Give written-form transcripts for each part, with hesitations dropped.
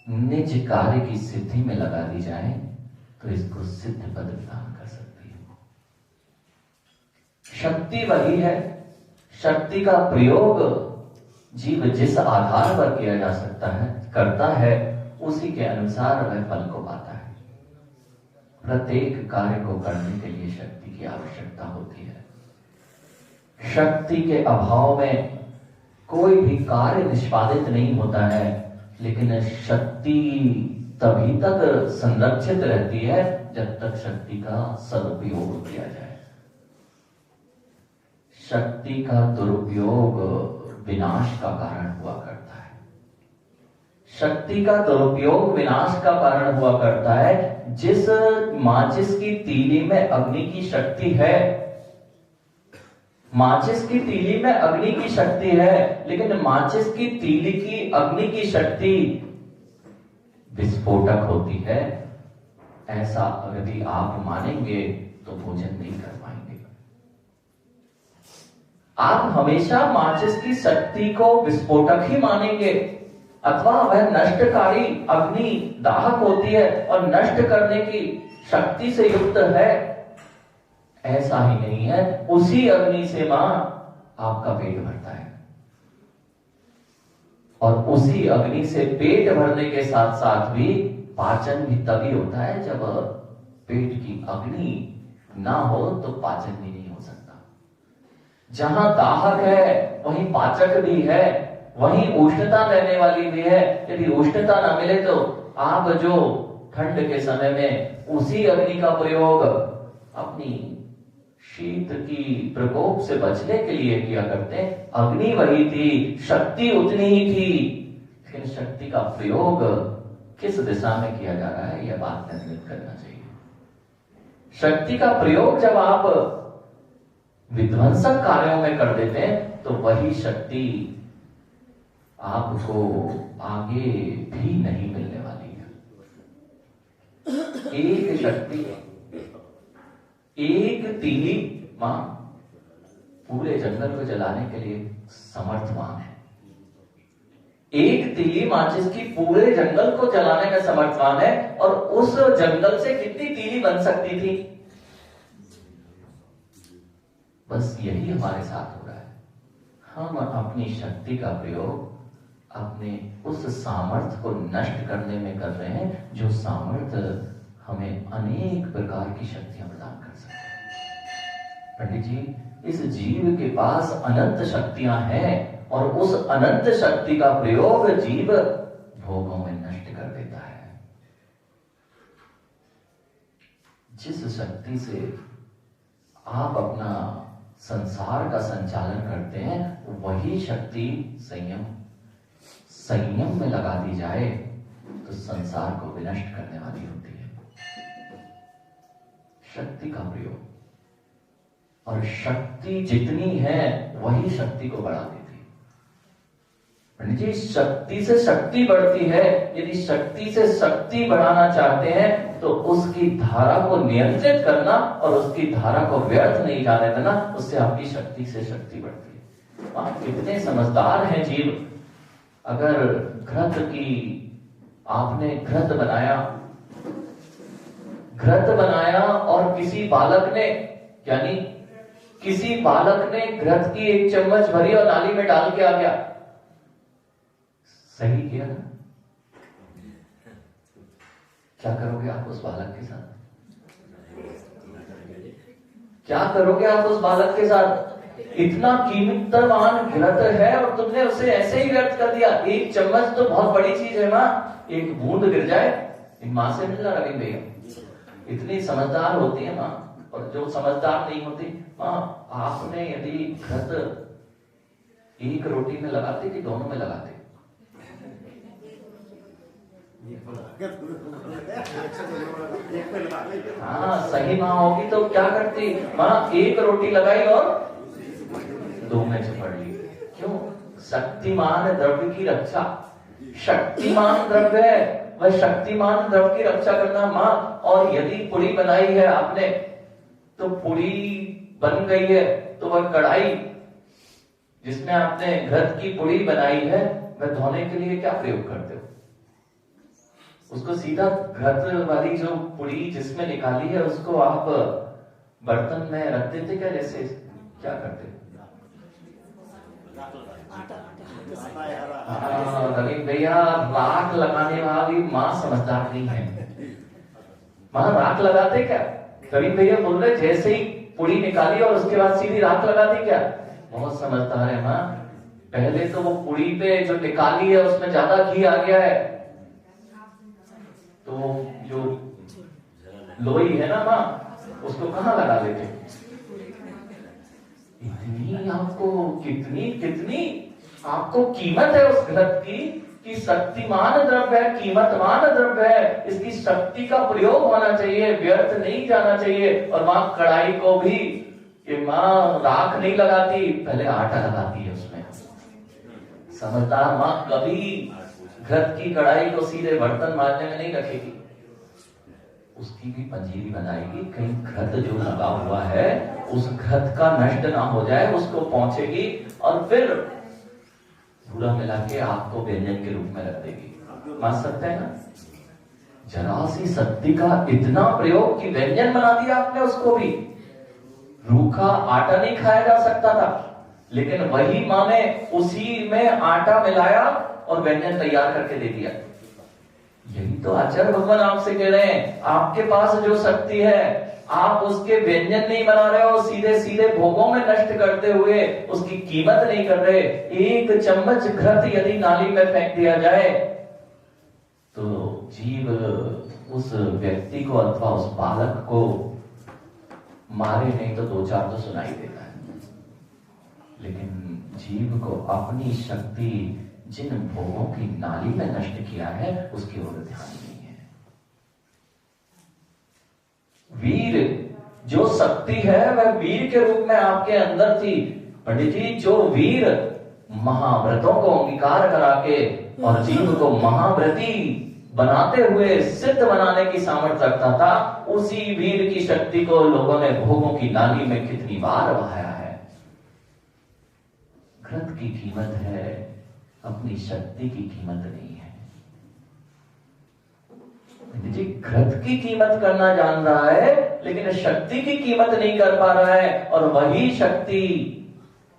निज कार्य की सिद्धि में लगा दी जाए तो इसको सिद्ध पद प्रदान कर सकती है। शक्ति वही है, शक्ति का प्रयोग जीव जिस आधार पर किया जा सकता है करता है, उसी के अनुसार वह फल को पाता है। प्रत्येक कार्य को करने के लिए शक्ति की आवश्यकता होती है। शक्ति के अभाव में कोई भी कार्य निष्पादित नहीं होता है, लेकिन शक्ति तभी तक संरक्षित रहती है जब तक शक्ति का सदुपयोग किया जाए। शक्ति का दुरुपयोग विनाश का कारण हुआ करता है। शक्ति का दुरुपयोग विनाश का कारण हुआ करता है। जिस माचिस की तीली में अग्नि की शक्ति है, माचिस की तीली में अग्नि की शक्ति है, लेकिन माचिस की तीली की अग्नि की शक्ति विस्फोटक होती है। ऐसा यदि आप मानेंगे तो भोजन नहीं कर पाएंगे। आप हमेशा माचिस की शक्ति को विस्फोटक ही मानेंगे, अथवा वह नष्टकारी अग्नि दाहक होती है और नष्ट करने की शक्ति से युक्त है, ऐसा ही नहीं है। उसी अग्नि से मां आपका पेट भरता है, और उसी अग्नि से पेट भरने के साथ साथ भी पाचन भी तभी होता है जब पेट की अग्नि ना हो तो पाचन भी नहीं हो सकता। जहां दाहक है वहीं पाचक भी है, वहीं उष्णता रहने वाली भी है। यदि उष्णता ना मिले तो आप जो ठंड के समय में उसी अग्नि का प्रयोग अपनी शीत की प्रकोप से बचने के लिए किया करते हैं। अग्नि वही थी, शक्ति उतनी ही थी, लेकिन शक्ति का प्रयोग किस दिशा में किया जा रहा है यह बात निर्णित करना चाहिए। शक्ति का प्रयोग जब आप विध्वंसक कार्यों में कर देते हैं तो वही शक्ति आपको आगे भी नहीं मिलने वाली है। एक शक्ति, एक तीली मां पूरे जंगल को जलाने के लिए समर्थवान है। एक तीली माचिस की पूरे जंगल को जलाने का समर्थवान है, और उस जंगल से कितनी तीली बन सकती थी? बस यही हमारे साथ हो रहा है। हम अपनी शक्ति का प्रयोग अपने उस सामर्थ्य को नष्ट करने में कर रहे हैं, जो सामर्थ्य हमें अनेक प्रकार की शक्तियां प्रदान कर सकते हैं। पंडित जी, इस जीव के पास अनंत शक्तियां हैं, और उस अनंत शक्ति का प्रयोग जीव भोगों में नष्ट कर देता है। जिस शक्ति से आप अपना संसार का संचालन करते हैं, वही शक्ति संयम में लगा दी जाए तो संसार को विनष्ट करने वाली होती है। शक्ति का प्रयोग, और शक्ति जितनी है वही शक्ति को बढ़ा देती है। पंडित जी, शक्ति से शक्ति बढ़ती है। यदि शक्ति से शक्ति बढ़ाना चाहते हैं तो उसकी धारा को नियंत्रित करना और उसकी धारा को व्यर्थ नहीं जाने देना, उससे आपकी शक्ति से शक्ति बढ़ती है। आप कितने समझदार हैं जीव। अगर आपने घृत बनाया और किसी बालक ने घृत की एक चम्मच भरी और नाली में डाल के आ गया, सही किया ना? क्या करोगे आप उस बालक के साथ? क्या करोगे आप उस बालक के साथ? इतना कीमतवान घृत है और तुमने उसे ऐसे ही व्यर्थ कर दिया। एक चम्मच तो बहुत बड़ी चीज है मां, एक बूंद गिर जाए, मां से मिलना रवि भैया। इतनी समझदार होती है मां, और जो समझदार नहीं होती मां, आपने यदि घृत एक रोटी में लगाते कि दोनों में लगाते? हाँ, सही मां होगी तो क्या करती मां? एक रोटी लगाई और दो में चिपड़ ली। क्यों? शक्तिमान द्रव्य की रक्षा। शक्तिमान द्रव्य है, वह शक्तिमान द्रव्य की रक्षा करना मां। और यदि पुड़ी बनाई है आपने, तो पुड़ी बन गई है, तो वह कढ़ाई जिसमें आपने घृत की पुड़ी बनाई है, वह धोने के लिए क्या प्रयोग करते हो? उसको सीधा घृत वाली जो पुड़ी जिसमें निकाली है उसको आप बर्तन में रख देते क्या? जैसे क्या करते? रवीन भैया, राख लगाने वाली माँ समझदार नहीं है। माँ राख लगाते क्या? रवीन भैया बोल रहे जैसे ही पुड़ी निकाली और उसके बाद सीधी राख लगा दी क्या? बहुत समझदार है माँ। पहले तो वो पुड़ी पे जो निकाली है उसमें ज्यादा घी आ गया है, तो जो लोई है ना माँ, उसको कहाँ लगा देते? इतनी आपको कितनी कितनी आपको कीमत है उस घृत की कि शक्तिमान द्रव्य है, कीमतमान द्रव्य है, इसकी शक्ति का प्रयोग होना चाहिए, व्यर्थ नहीं जाना चाहिए। और माँ कढ़ाई को भी ये माँ राख नहीं लगाती, पहले आटा लगाती है उसमें। समझदार माँ कभी घृत की कढ़ाई को सीधे बर्तन मारने में नहीं रखेगी, उसकी भी पंजीरी बनाएगी, कहीं घृत जो लगा हुआ है उस घृत का नष्ट ना हो जाए, उसको पहुंचेगी और फिर पूरा मिला के आपको व्यंजन के रूप में रख देगी। मान सकते हैं ना? जरा सी शक्ति का इतना प्रयोग कि व्यंजन बना दिया आपने उसको भी। रूखा आटा नहीं खाया जा सकता था, लेकिन वही माँ ने उसी में आटा मिलाया और व्यंजन तैयार करके दे दिया। यही तो आचार्य भगवान आपसे कह रहे हैं, आपके पास जो शक्ति है आप उसके व्यंजन नहीं बना रहे हो, सीधे सीधे भोगों में नष्ट करते हुए उसकी कीमत नहीं कर रहे। एक चम्मच घृत यदि नाली में फेंक दिया जाए तो जीव उस व्यक्ति को अथवा उस बालक को मारे नहीं तो दो चार तो सुनाई देता है, लेकिन जीव को अपनी शक्ति जिन भोगों की नाली में नष्ट किया है उसकी ओर ध्यान नहीं है। वीर जो शक्ति है वह वीर के रूप में आपके अंदर थी। पंडित जी, जो वीर महाव्रतों को अंगीकार करा के और जीव को महाव्रती बनाते हुए सिद्ध बनाने की सामर्थ्य रखता था, उसी वीर की शक्ति को लोगों ने भोगों की नाली में कितनी बार बहाया है। घृत की कीमत है, अपनी शक्ति की कीमत नहीं है। जी, घृत की कीमत करना जान रहा है लेकिन शक्ति की कीमत नहीं कर पा रहा है, और वही शक्ति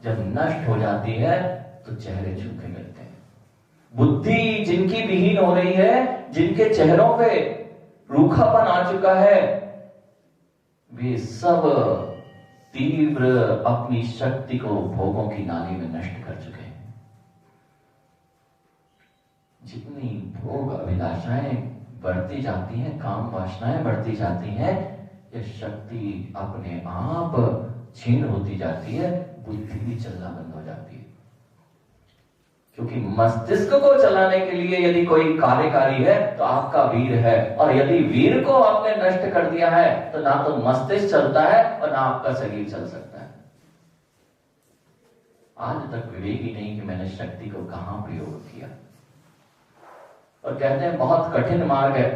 जब नष्ट हो जाती है तो चेहरे झुके मिलते हैं। बुद्धि जिनकी विहीन हो रही है, जिनके चेहरों पे रूखापन आ चुका है, वे सब तीव्र अपनी शक्ति को भोगों की नाली में नष्ट कर चुके हैं। जितनी भोग अभिलाषाएं बढ़ती जाती हैं, काम वासनाएं बढ़ती जाती हैं, ये शक्ति अपने आप क्षीण होती जाती है, बुद्धि भी चलना बंद हो जाती है। क्योंकि मस्तिष्क को चलाने के लिए यदि कोई कार्यकारी है तो आपका वीर है, और यदि वीर को आपने नष्ट कर दिया है तो ना तो मस्तिष्क चलता है और ना आपका शरीर चल सकता है। आज तक विवेक ही नहीं कि मैंने शक्ति को कहां प्रयोग किया, और कहते हैं बहुत कठिन मार्ग है।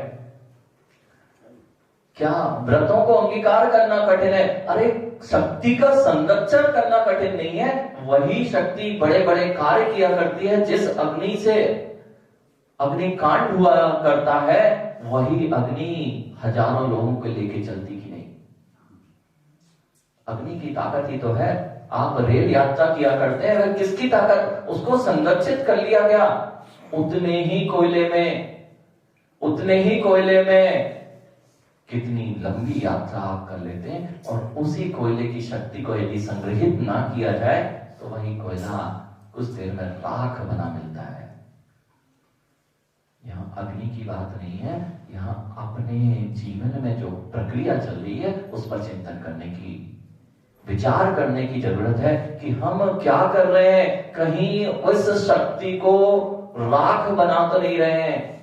क्या व्रतों को अंगीकार करना कठिन है? अरे शक्ति का संरक्षण करना कठिन नहीं है, वही शक्ति बड़े बड़े कार्य किया करती है। जिस अग्नि से अग्निकांड हुआ करता है, वही अग्नि हजारों लोगों को लेके चलती कि नहीं? अग्नि की ताकत ही तो है। आप रेल यात्रा किया करते हैं, वह किसकी ताकत? उसको संरक्षित कर लिया गया। उतने ही कोयले में कितनी लंबी यात्रा आप कर लेते हैं, और उसी कोयले की शक्ति को यदि संग्रहित ना किया जाए तो वही कोयला कुछ देर में राख बना मिलता है। यहाँ अग्नि की बात नहीं है, यहाँ अपने जीवन में जो प्रक्रिया चल रही है उस पर चिंतन करने की, विचार करने की जरूरत है कि हम क्या कर रहे हैं। कहीं उस शक्ति को राख बना तो नहीं रहे हैं।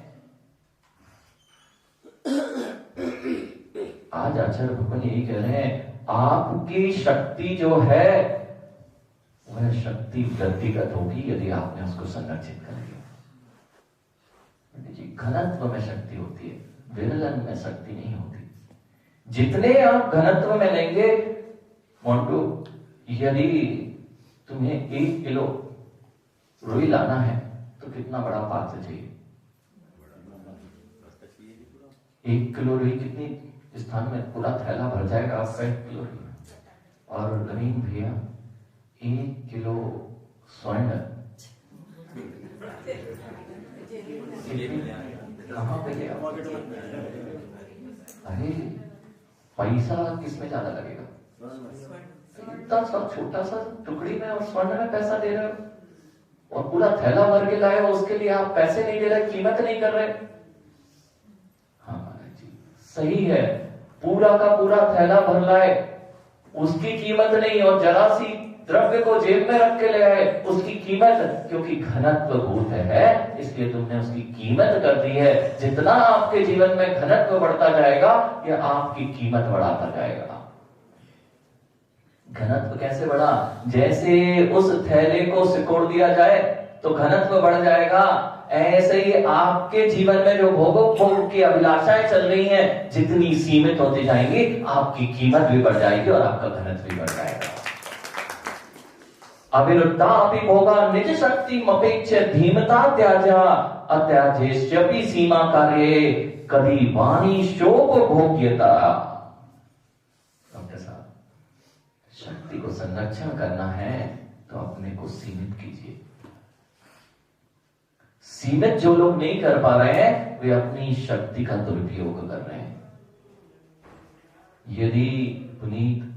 आज आचार्य भगवान यही कह रहे हैं, आपकी शक्ति जो है वह शक्ति व्यक्तिगत होगी यदि आपने उसको संरक्षित कर लिया। घनत्व में शक्ति होती है, विरलन में शक्ति नहीं होती। जितने आप घनत्व में लेंगे, मोंटू, यदि तुम्हें 1 किलो रुई लाना है तो कितना बड़ा पात्र चाहिए? 1 किलो रुई कितनी स्थान में पूरा थैला भर जाएगा आपका 1 किलो रुई। और नवीन भैया 1 किलो स्वर्ण कहाँ पे गया? अरे पैसा किसमें ज्यादा लगेगा? इतना सा छोटा सा टुकड़ी में और स्वर्ण में पैसा दे रहे हो और पूरा थैला भर के लाए हो, उसके लिए आप पैसे नहीं दे रहे, कीमत नहीं कर रहे। हाँ महाराज जी सही है, पूरा का पूरा थैला भर लाए उसकी कीमत नहीं, और जरा सी द्रव्य को जेब में रख के ले आए उसकी कीमत, क्योंकि घनत्व भूत है इसलिए तुमने उसकी कीमत कर दी है। जितना आपके जीवन में घनत्व बढ़ता जाएगा यह आपकी कीमत बढ़ाता जाएगा। घनत्व कैसे बढ़ा? जैसे उस थैले को सिकोड़ दिया जाए तो घनत्व बढ़ जाएगा, ऐसे ही आपके जीवन में जो भोग की अभिलाषाएं चल रही हैं जितनी सीमित होती जाएंगी आपकी कीमत भी बढ़ जाएगी और आपका घनत्व भी बढ़ जाएगा। अविरुद्धा अपि भोगा निज शक्ति मपेक्ष धीमता त्याजा अत्याजेष्यपि सीमा कार्ये कदी वाणी शोक भोग्यता। डॉक्टर साहब शक्ति को संरक्षण करना है तो अपने को सीमित कीजिए। सीमित जो लोग नहीं कर पा रहे हैं वे अपनी शक्ति का दुरुपयोग कर रहे हैं। यदि पुनीत